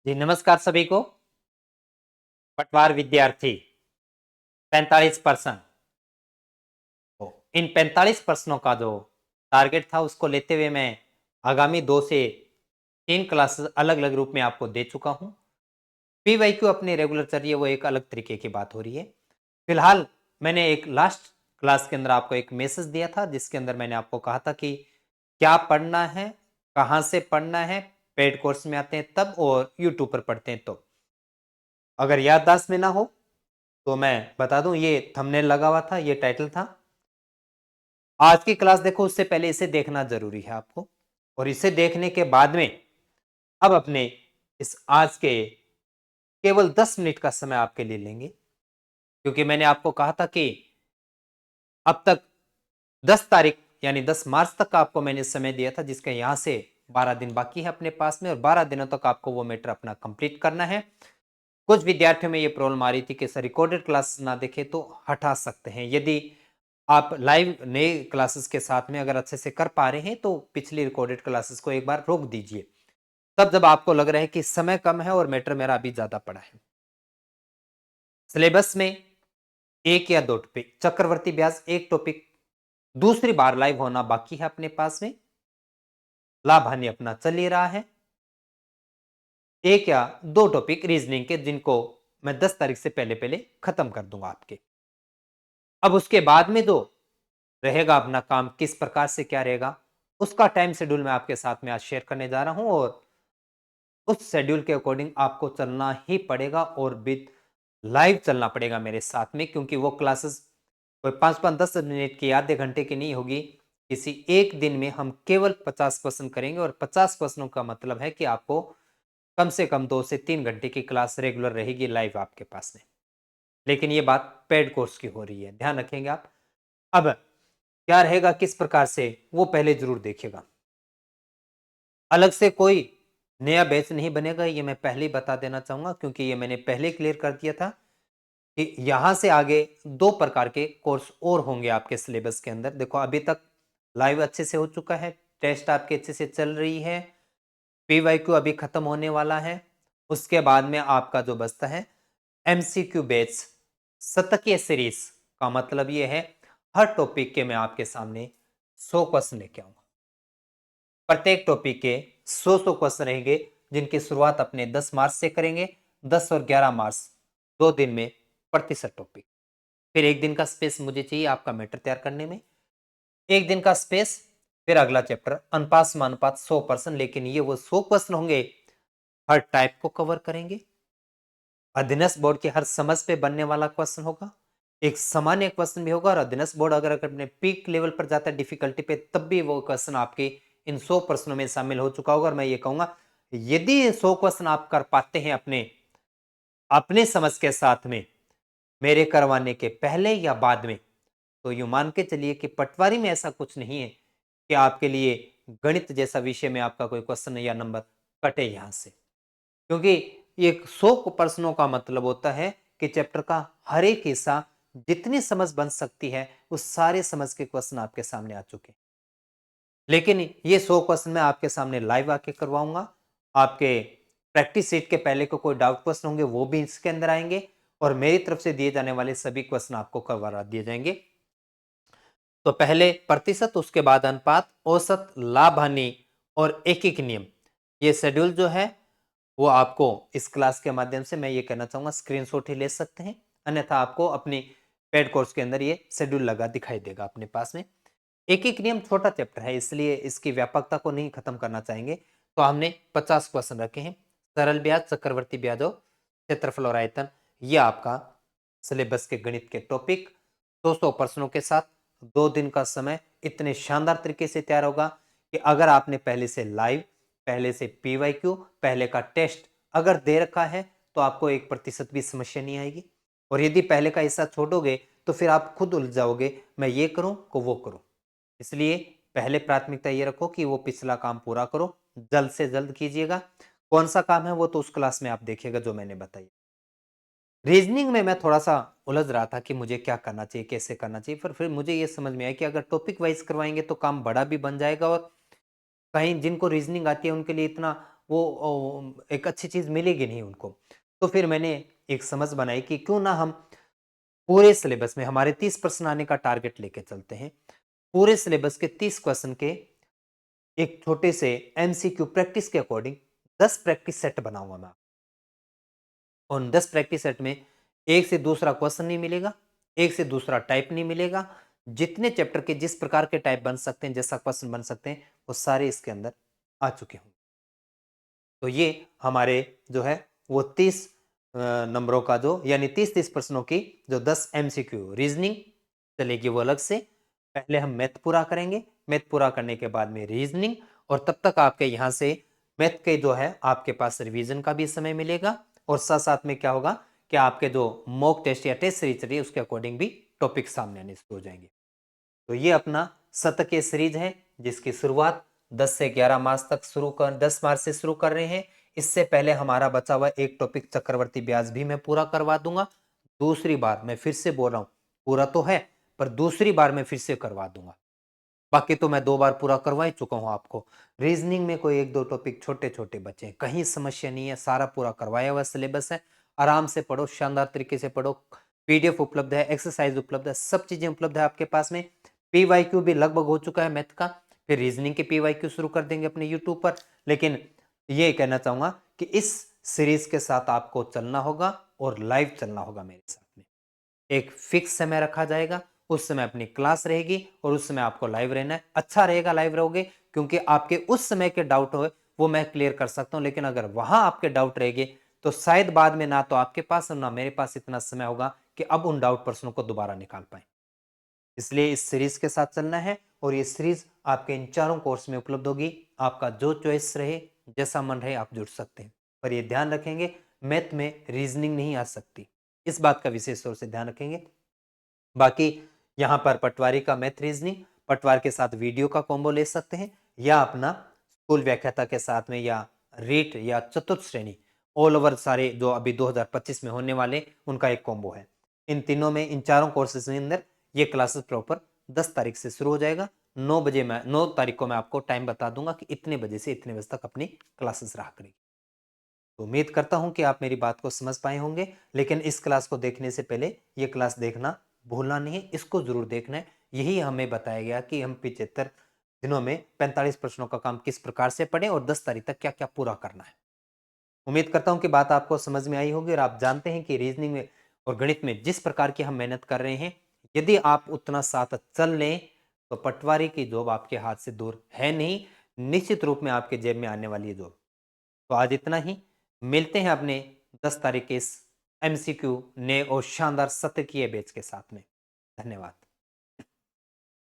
जी नमस्कार सभी को। पटवार विद्यार्थी 45%। इन 45 प्रश्नों का जो टारगेट था उसको लेते हुए मैं आगामी 2 से 3 क्लासेस अलग अलग रूप में आपको दे चुका हूं। पीवाईक्यू अपनी रेगुलर चल रही है, वो एक अलग तरीके की बात हो रही है। फिलहाल मैंने एक लास्ट क्लास के अंदर आपको एक मैसेज दिया था जिसके अंदर मैंने आपको कहा था कि क्या पढ़ना है, कहां से पढ़ना है, पेड कोर्स में आते हैं तब और यूट्यूब पर पढ़ते हैं तो। अगर याददाश्त में ना हो तो मैं बता दूं, ये थंबनेल लगा हुआ था, ये टाइटल था। आज की क्लास देखो उससे पहले इसे देखना जरूरी है आपको, और इसे देखने के बाद में अब अपने इस आज के केवल 10 मिनट का समय आपके लिए लेंगे, क्योंकि मैंने आपको कहा था कि अब तक 10 तारीख यानी 10 मार्च तक का आपको मैंने समय दिया था, जिसके यहां से 12 दिन बाकी है अपने पास में, और 12 दिनों तक आपको वो मैटर अपना कंप्लीट करना है। कुछ विद्यार्थियों में ये प्रॉब्लम आ रही थी कि सर रिकॉर्डेड क्लासेस ना देखे तो हटा सकते हैं। यदि आप लाइव नए क्लासेस के साथ में अगर अच्छे से कर पा रहे हैं तो पिछली रिकॉर्डेड क्लासेस को एक बार रोक दीजिए, तब जब आपको लग रहा है कि समय कम है और मैटर मेरा अभी ज्यादा पड़ा है। सिलेबस में एक या दो टॉपिक, चक्रवर्ती ब्याज एक टॉपिक दूसरी बार लाइव होना बाकी है अपने पास में। लाभ हानि अपना चल ही रहा है। एक या दो टॉपिक रीजनिंग के जिनको मैं 10 तारीख से पहले पहले खत्म कर दूंगा आपके। अब उसके बाद में जो रहेगा अपना काम किस प्रकार से क्या रहेगा, उसका टाइम शेड्यूल मैं आपके साथ में आज शेयर करने जा रहा हूं, और उस शेड्यूल के अकॉर्डिंग आपको चलना ही पड़ेगा और विद लाइव चलना पड़ेगा मेरे साथ में, क्योंकि वो क्लासेस कोई 5-5 10 मिनट की, आधे घंटे की नहीं होगी। किसी एक दिन में हम केवल 50 क्वेश्चन करेंगे, और 50 क्वेश्चनों का मतलब है कि आपको कम से कम 2 से 3 घंटे की क्लास रेगुलर रहेगी लाइव आपके पास में। लेकिन ये बात पेड कोर्स की हो रही है, ध्यान रखेंगे आप। अब क्या रहेगा किस प्रकार से, वो पहले जरूर देखिएगा। अलग से कोई नया बैच नहीं बनेगा, ये मैं पहले ही बता देना चाहूंगा, क्योंकि ये मैंने पहले क्लियर कर दिया था कि यहां से आगे 2 प्रकार के कोर्स और होंगे आपके सिलेबस के अंदर। देखो अभी तक लाइव अच्छे से हो चुका है, टेस्ट आपके अच्छे से चल रही है, पीवाईक्यू अभी खत्म होने वाला है। उसके बाद में आपका जो बचता है एमसीक्यू बैच शतकीय सीरीज, का मतलब ये है हर टॉपिक के मैं आपके सामने 100 क्वेश्चन लेके आऊंगा। प्रत्येक टॉपिक के 100 क्वेश्चन रहेंगे, जिनकी शुरुआत अपने 10 मार्च से करेंगे। 10 और 11 मार्च 2 दिन में प्रतिशत टॉपिक। फिर एक दिन का स्पेस मुझे चाहिए आपका मैटर तैयार करने में, एक दिन का स्पेस, फिर अगला चैप्टर अनुपात समानुपात 100%। लेकिन ये वो 100 क्वेश्चन होंगे, हर टाइप को कवर करेंगे। अधीनस्थ बोर्ड के हर समझ पे बनने वाला क्वेश्चन होगा, एक सामान्य क्वेश्चन भी होगा, और अधीनस्थ बोर्ड अगर अपने पीक लेवल पर जाता है डिफिकल्टी पे, तब भी वो क्वेश्चन आपके इन 100 प्रश्नों में शामिल हो चुका होगा। और मैं ये कहूंगा यदि 100 क्वेश्चन आप कर पाते हैं अपने अपने समझ के साथ में मेरे करवाने के पहले या बाद में, तो यूं मान के चलिए कि पटवारी में ऐसा कुछ नहीं है कि आपके लिए गणित जैसा विषय में आपका कोई क्वेश्चन या नंबर कटे यहां से। क्योंकि ये 100 प्रश्नों का मतलब होता है कि चैप्टर का हर एक हिस्सा जितनी समझ बन सकती है उस सारे समझ के क्वेश्चन आपके सामने आ चुके हैं। लेकिन ये 100 क्वेश्चन मैं आपके सामने लाइव आके करवाऊंगा। आपके प्रैक्टिस सीट के पहले को कोई डाउट क्वेश्चन होंगे वो भी इसके अंदर आएंगे, और मेरी तरफ से दिए जाने वाले सभी क्वेश्चन आपको करवा दिए जाएंगे। तो पहले प्रतिशत, उसके बाद अनुपात, औसत, लाभ हानि और एक एक नियम। ये शेड्यूल जो है वो आपको इस क्लास के माध्यम से मैं ये कहना चाहूंगा स्क्रीनशॉट ही ले सकते हैं, अन्यथा आपको अपनी पेड कोर्स के अंदर ये शेड्यूल लगा दिखाई देगा अपने पास में। एक एक नियम छोटा चैप्टर है, इसलिए इसकी व्यापकता को नहीं खत्म करना चाहेंगे, तो हमने 50 क्वेश्चन रखे हैं। सरल ब्याज, चक्रवर्ती ब्याज और क्षेत्रफल और आयतन, ये आपका सिलेबस के गणित के टॉपिक 200 प्रश्नों के साथ 2 दिन का समय इतने शानदार तरीके से तैयार होगा कि अगर आपने पहले से लाइव, पहले से पीवाईक्यू, पहले का टेस्ट अगर दे रखा है तो आपको 1% भी समस्या नहीं आएगी। और यदि पहले का हिस्सा छोड़ोगे तो फिर आप खुद उलझ जाओगे, मैं ये करूं को वो करूं। इसलिए पहले प्राथमिकता ये रखो कि वो पिछला काम पूरा करो, जल्द से जल्द कीजिएगा। कौन सा काम है वो तो उस क्लास में आप देखिएगा जो मैंने बताई। रीजनिंग में मैं थोड़ा सा उलझ रहा था कि मुझे क्या करना चाहिए, कैसे करना चाहिए, पर फिर मुझे ये समझ में आया कि अगर टॉपिक वाइज करवाएंगे तो काम बड़ा भी बन जाएगा, और कहीं जिनको रीजनिंग आती है उनके लिए इतना वो एक अच्छी चीज़ मिलेगी नहीं उनको। तो फिर मैंने एक समझ बनाई कि क्यों ना हम पूरे सिलेबस में हमारे 30 प्रश्न आने का टारगेट लेके चलते हैं। पूरे सिलेबस के 30 क्वेश्चन के एक छोटे से एमसीक्यू प्रैक्टिस के अकॉर्डिंग 10 प्रैक्टिस सेट बनाऊंगा मैं। उन 10 प्रैक्टिस सेट में एक से दूसरा क्वेश्चन नहीं मिलेगा, एक से दूसरा टाइप नहीं मिलेगा। जितने चैप्टर के जिस प्रकार के टाइप बन सकते हैं, जैसा क्वेश्चन बन सकते हैं, वो सारे इसके अंदर आ चुके होंगे। तो ये हमारे जो है वो 30 नंबरों का जो यानी 30-30 प्रश्नों की जो 10 एमसीक्यू रीजनिंग चलेगी वो अलग से। पहले हम मैथ पूरा करेंगे, मैथ पूरा करने के बाद में रीजनिंग, और तब तक आपके यहाँ से मैथ के जो है आपके पास रिवीजन का भी समय मिलेगा, और साथ साथ में क्या होगा कि आपके जो मॉक टेस्ट या टेस्ट सीरीज रही है उसके अकॉर्डिंग भी टॉपिक सामने आने शुरू हो जाएंगे। तो ये अपना सत्र सीरीज है जिसकी शुरुआत 10 से 11 मार्च तक 10 मार्च से शुरू कर रहे हैं। इससे पहले हमारा बचा हुआ एक टॉपिक चक्रवर्ती ब्याज भी मैं पूरा करवा दूंगा। दूसरी बार मैं फिर से बोल रहा हूं, पूरा तो है पर दूसरी बार मैं फिर से करवा दूंगा। बाकी तो मैं 2 बार पूरा करवा ही चुका हूं आपको। रीजनिंग में कोई 1-2 टॉपिक छोटे छोटे बचे हैं, कहीं समस्या नहीं है, सारा पूरा करवाया हुआ सिलेबस है। आराम से पढ़ो, शानदार तरीके से पढ़ो। पीडीएफ उपलब्ध है, एक्सरसाइज उपलब्ध है, सब चीजें उपलब्ध है आपके पास में। पीवाईक्यू भी लगभग हो चुका है मैथ का, फिर रीजनिंग के पीवाईक्यू शुरू कर देंगे अपने यूट्यूब पर। लेकिन ये कहना चाहूंगा कि इस सीरीज के साथ आपको चलना होगा और लाइव चलना होगा मेरे साथ में। एक फिक्स समय रखा जाएगा, उस समय अपनी क्लास रहेगी और उस समय आपको लाइव रहना है। अच्छा रहेगा लाइव रहोगे, क्योंकि आपके उस समय के डाउट हो वो मैं क्लियर कर सकता हूं। लेकिन अगर वहां आपके डाउट रहेंगे तो शायद बाद में ना तो आपके पास और ना मेरे पास इतना समय होगा कि अब उन डाउट प्रश्नों को दोबारा निकाल पाए। इसलिए इस सीरीज के साथ चलना है, और ये सीरीज आपके इन चारों कोर्स में उपलब्ध होगी। आपका जो चॉइस रहे, जैसा मन रहे, आप जुड़ सकते हैं। पर ये ध्यान रखेंगे, मैथ में रीजनिंग नहीं आ सकती, इस बात का विशेष तौर से ध्यान रखेंगे। बाकी यहाँ पर पटवारी का मैथ रीजनिंग, पटवार के साथ वीडियो का कॉम्बो ले सकते हैं, या अपना स्कूल व्याख्याता के साथ में, या रीट या चतुर्थ श्रेणी, ऑल ओवर सारे जो अभी 2025 में होने वाले उनका एक कॉम्बो है। इन तीनों में, इन चारों कोर्सेज के अंदर ये क्लासेस प्रॉपर 10 तारीख से शुरू हो जाएगा। 9 बजे, मैं 9 तारीख को मैं आपको टाइम बता दूंगा कि इतने बजे से इतने बजे तक अपनी क्लासेस रहा करेगी। तो उम्मीद करता हूं कि आप मेरी बात को समझ पाए होंगे। लेकिन इस क्लास को देखने से पहले ये क्लास देखना भूलना नहीं है, इसको जरूर देखना है। यही हमें बताया गया कि हम 75 दिनों में 45 प्रश्नों का काम किस प्रकार से पढ़ें और 10 तारीख तक क्या क्या पूरा करना है। उम्मीद करता हूं कि बात आपको समझ में आई होगी, और आप जानते हैं कि रीजनिंग में और गणित में जिस प्रकार की हम मेहनत कर रहे हैं, यदि आप उतना साथ चल लें तो पटवारी की जॉब आपके हाथ से दूर है नहीं, निश्चित रूप में आपके जेब में आने वाली है जॉब। तो आज इतना ही। मिलते हैं अपने 10 तारीख के इस एमसीक्यू नए और शानदार सत्र की बैच के साथ में। धन्यवाद।